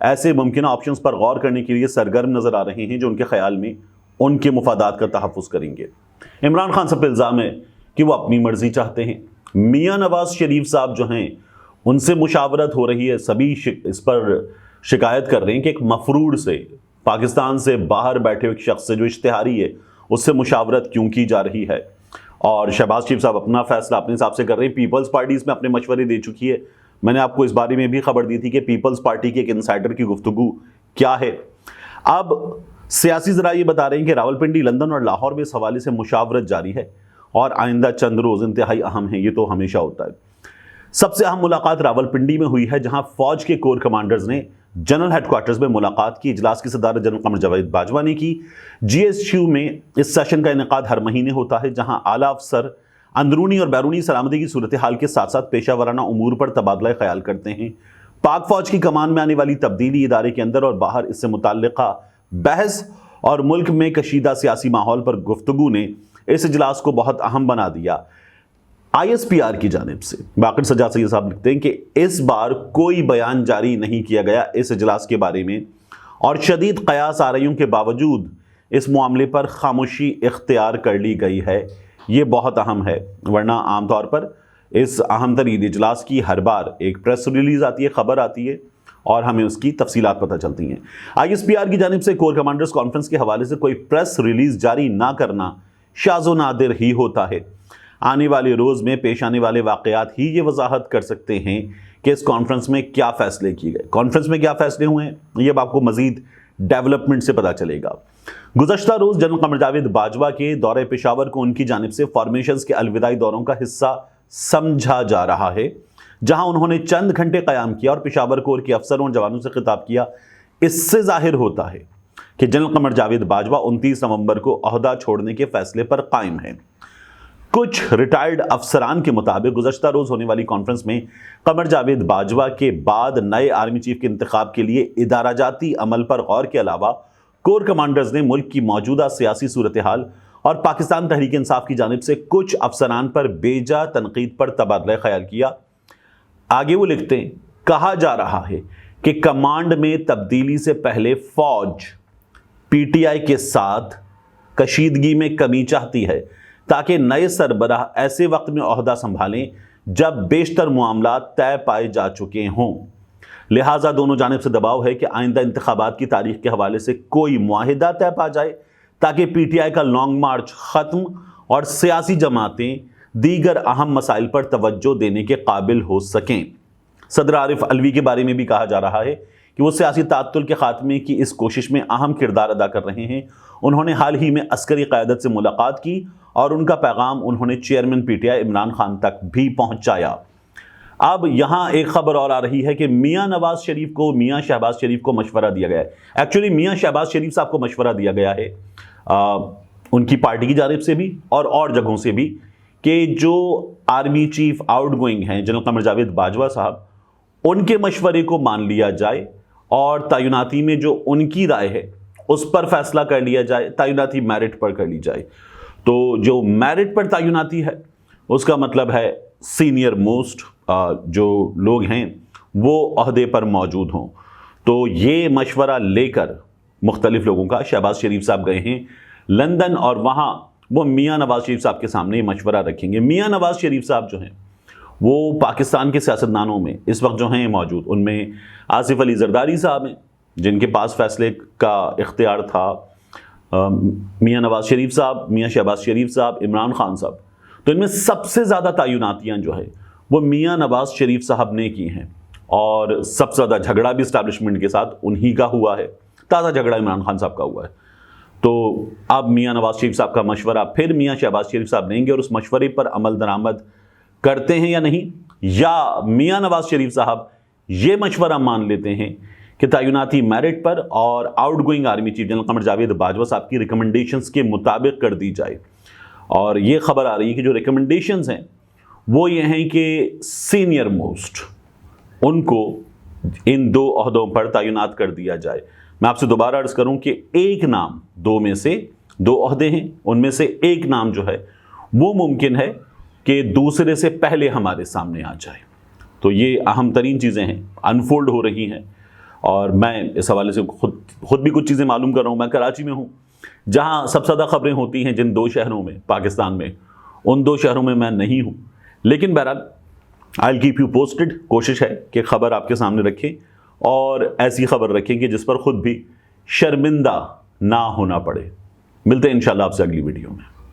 ایسے ممکنہ آپشنز پر غور کرنے کے لیے سرگرم نظر آ رہے ہیں جو ان کے خیال میں ان کے مفادات کا تحفظ کریں گے۔ عمران خان صاحب پہ الزام ہے کہ وہ اپنی مرضی چاہتے ہیں۔ میاں نواز شریف صاحب جو ہیں ان سے مشاورت ہو رہی ہے، سبھی اس پر شکایت کر رہے ہیں کہ ایک مفرور سے، پاکستان سے باہر بیٹھے ایک شخص سے جو اشتہاری ہے اس سے مشاورت کیوں کی جا رہی ہے۔ اور شہباز شریف صاحب اپنا فیصلہ اپنے حساب سے کر رہے ہیں، پیپلز پارٹی اس میں اپنے مشورے دے چکی ہے۔ میں نے آپ کو اس بارے میں بھی خبر دی تھی کہ پیپلز پارٹی کے ایک انسائڈر کی گفتگو کیا ہے۔ اب سیاسی ذرائع یہ بتا رہے ہیں کہ راولپنڈی، لندن اور لاہور میں اس حوالے سے مشاورت جاری ہے اور آئندہ چند روز انتہائی اہم ہیں، یہ تو ہمیشہ ہوتا ہے۔ سب سے اہم ملاقات راولپنڈی میں ہوئی ہے، جہاں فوج کے کور کمانڈرز نے جنرل ہیڈ کوارٹرز میں ملاقات کی۔ اجلاس کی صدارت جنرل قمر جاوید باجوہ نے کی۔ جی ایس یو میں اس سیشن کا انعقاد ہر مہینے ہوتا ہے، جہاں اعلیٰ افسر اندرونی اور بیرونی سلامتی کی صورتحال کے ساتھ ساتھ پیشہ ورانہ امور پر تبادلہ خیال کرتے ہیں۔ پاک فوج کی کمان میں آنے والی تبدیلی، ادارے کے اندر اور باہر اس سے متعلقہ بحث اور ملک میں کشیدہ سیاسی ماحول پر گفتگو نے اس اجلاس کو بہت اہم بنا دیا۔ آئی ایس پی آر کی جانب سے باقر سجاد سید صاحب لکھتے ہیں کہ اس بار کوئی بیان جاری نہیں کیا گیا اس اجلاس کے بارے میں، اور شدید قیاس آرائیوں کے باوجود اس معاملے پر خاموشی اختیار کر لی گئی ہے۔ یہ بہت اہم ہے، ورنہ عام طور پر اس اہم ترین اجلاس کی ہر بار ایک پریس ریلیز آتی ہے، خبر آتی ہے اور ہمیں اس کی تفصیلات پتہ چلتی ہیں۔ آئی ایس پی آر کی جانب سے کور کمانڈرز کانفرنس کے حوالے سے کوئی پریس ریلیز جاری نہ کرنا شاذ و نادر ہی ہوتا ہے۔ آنے والے روز میں پیش آنے والے واقعات ہی یہ وضاحت کر سکتے ہیں کہ اس کانفرنس میں کیا فیصلے کیے گئے، کانفرنس میں کیا فیصلے ہوئے ہیں، یہ اب آپ کو مزید ڈیولپمنٹ سے پتہ چلے گا۔ گزشتہ روز جنرل قمر جاوید باجوہ کے دورہ پشاور کو ان کی جانب سے فارمیشنز کے الوداعی دوروں کا حصہ سمجھا جا رہا ہے، جہاں انہوں نے چند گھنٹے قیام کیا اور پشاور کور کے افسروں اور جوانوں سے خطاب کیا۔ اس سے ظاہر ہوتا ہے کہ جنرل قمر جاوید باجوہ 29 نومبر کو عہدہ چھوڑنے کے فیصلے پر قائم ہیں۔ کچھ ریٹائرڈ افسران کے مطابق گزشتہ روز ہونے والی کانفرنس میں قمر جاوید باجوہ کے بعد نئے آرمی چیف کے انتخاب کے لیے ادارہ جاتی عمل پر غور کے علاوہ کور کمانڈرز نے ملک کی موجودہ سیاسی صورتحال اور پاکستان تحریک انصاف کی جانب سے کچھ افسران پر بیجا تنقید پر تبادلہ خیال کیا۔ آگے وہ لکھتے ہیں، کہا جا رہا ہے کہ کمانڈ میں تبدیلی سے پہلے فوج پی ٹی آئی کے ساتھ کشیدگی میں کمی چاہتی ہے تاکہ نئے سربراہ ایسے وقت میں عہدہ سنبھالیں جب بیشتر معاملات طے پائے جا چکے ہوں۔ لہٰذا دونوں جانب سے دباؤ ہے کہ آئندہ انتخابات کی تاریخ کے حوالے سے کوئی معاہدہ طے پا جائے تاکہ پی ٹی آئی کا لانگ مارچ ختم اور سیاسی جماعتیں دیگر اہم مسائل پر توجہ دینے کے قابل ہو سکیں۔ صدر عارف علوی کے بارے میں بھی کہا جا رہا ہے کہ وہ سیاسی تعطل کے خاتمے کی اس کوشش میں اہم کردار ادا کر رہے ہیں۔ انہوں نے حال ہی میں عسکری قیادت سے ملاقات کی اور ان کا پیغام انہوں نے chairman P T I Imran Khan تک بھی پہنچایا۔ اب یہاں ایک خبر اور آ رہی ہے کہ میاں نواز شریف کو، میاں شہباز شریف کو مشورہ دیا گیا ہے۔ ایکچولی میاں شہباز شریف صاحب کو مشورہ دیا گیا ہے ان کی پارٹی کی جانب سے بھی اور جگہوں سے بھی، کہ جو آرمی چیف آؤٹ گوئنگ ہیں جنرل قمر جاوید باجوہ صاحب، ان کے مشورے کو مان لیا جائے اور تعیناتی میں جو ان کی رائے ہے اس پر فیصلہ کر لیا جائے، تعیناتی میرٹ پر کر لی جائے۔ تو جو میرٹ پر تعیناتی ہے اس کا مطلب ہے سینئر موسٹ جو لوگ ہیں وہ عہدے پر موجود ہوں۔ تو یہ مشورہ لے کر مختلف لوگوں کا شہباز شریف صاحب گئے ہیں لندن، اور وہاں وہ میاں نواز شریف صاحب کے سامنے یہ مشورہ رکھیں گے۔ میاں نواز شریف صاحب جو ہیں وہ پاکستان کے سیاستدانوں میں اس وقت جو ہیں موجود، ان میں آصف علی زرداری صاحب ہیں جن کے پاس فیصلے کا اختیار تھا، میاں نواز شریف صاحب، میاں شہباز شریف صاحب، عمران خان صاحب۔ تو ان میں سب سے زیادہ تعیناتیاں جو ہے وہ میاں نواز شریف صاحب نے کی ہیں، اور سب سے زیادہ جھگڑا بھی اسٹیبلشمنٹ کے ساتھ انہی کا ہوا ہے، تازہ جھگڑا عمران خان صاحب کا ہوا ہے۔ تو اب میاں نواز شریف صاحب کا مشورہ پھر میاں شہباز شریف صاحب لیں گے، اور اس مشورے پر عمل درآمد کرتے ہیں یا نہیں، یا میاں نواز شریف صاحب یہ مشورہ مان لیتے ہیں کہ تعیناتی میرٹ پر اور out going army chief general Qamar Javed Bajwa صاحب کی ریکمنڈیشنز کے مطابق کر دی جائے۔ اور یہ خبر آ رہی ہے کہ جو ریکمنڈیشنز ہیں وہ یہ ہیں کہ سینئر موسٹ ان کو ان دو عہدوں پر تعینات کر دیا جائے۔ میں آپ سے دوبارہ عرض کروں کہ ایک نام، دو میں سے دو عہدے ہیں، ان میں سے ایک نام جو ہے وہ ممکن ہے کہ دوسرے سے پہلے ہمارے سامنے آ جائے۔ تو یہ اہم ترین چیزیں ہیں، انفولڈ ہو رہی ہیں، اور میں اس حوالے سے خود بھی کچھ چیزیں معلوم کر رہا ہوں. میں کراچی میں ہوں جہاں سب سے زیادہ خبریں ہوتی ہیں جن 2 شہروں میں پاکستان میں, ان 2 شہروں میں میں نہیں ہوں. لیکن بہرحال I'll keep you posted. کوشش ہے کہ خبر آپ کے سامنے رکھیں اور ایسی خبر رکھیں کہ جس پر خود بھی شرمندہ نہ ہونا پڑے. ملتے ہیں انشاءاللہ آپ سے اگلی ویڈیو میں.